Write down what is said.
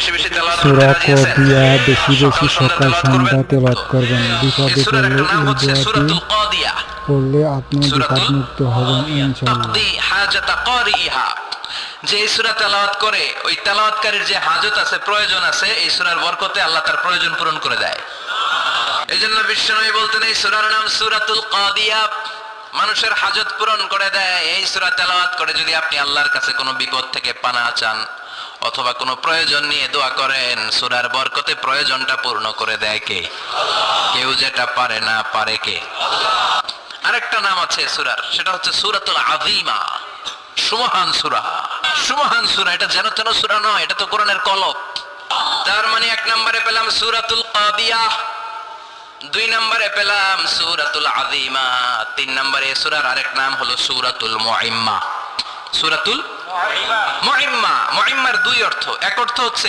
বেশি বেশি তেলাওয়াত করতে সূরা রাজি আছেন? কদিয়া বেশি বেশি সকাল সকাল সন্ধ্যা সন্ধ্যা তেলাওয়াত তেলাওয়াত করবেন। করবেন। এই বিপদে সূরার পড়লে একটা নাম এই হচ্ছে দোয়াটি সূরাতুল কাদিয়া। পড়লে আপনি সূরাতুল বিপদমুক্ত হবেন ইনশাআল্লাহ। তাকদি হাজাতা কারিহা। যে এই সূরা তেলাওয়াত করে ওই তেলাওয়াতকারীর যে হাজত আছে, প্রয়োজন আছে, এই সূরার বরকতে আল্লাহ তার প্রয়োজন পূরণ করে দেয়। এজন্য বিশ্বনবী বলতেন এই সূরার নাম সূরাতুল কাদিয়া, মানুষের হাজত পূরণ করে দেয়। এই সূরা তেলাওয়াত করে যদি আপনি আল্লাহর কাছে কোনো বিপদ থেকে পানা চান অথবা কোনো প্রয়োজন নিয়ে দোয়া করেন, সূরার বরকতে প্রয়োজনটা পূর্ণ করে দেয় কে? কেউ যেটা পারে না, পারে কে? আরেকটা নাম আছে সূরার, সেটা হচ্ছে সূরাতুল আযীমা, সুমহান সূরা। সুমহান সূরা, এটা যেন তেন সূরা নয়, এটা তো কোরআনের কলব। তার মানে এক নম্বরে পেলাম সূরাতুল কাদিয়া, দুই নম্বরে পেলাম সূরাতুল আযীমা, তিন নম্বরে সূরার আরেক নাম হলো সূরাতুল মুইম্মা। সূরাতুল মুইম্মা। মুইম্মার দুই অর্থ। এক অর্থ হচ্ছে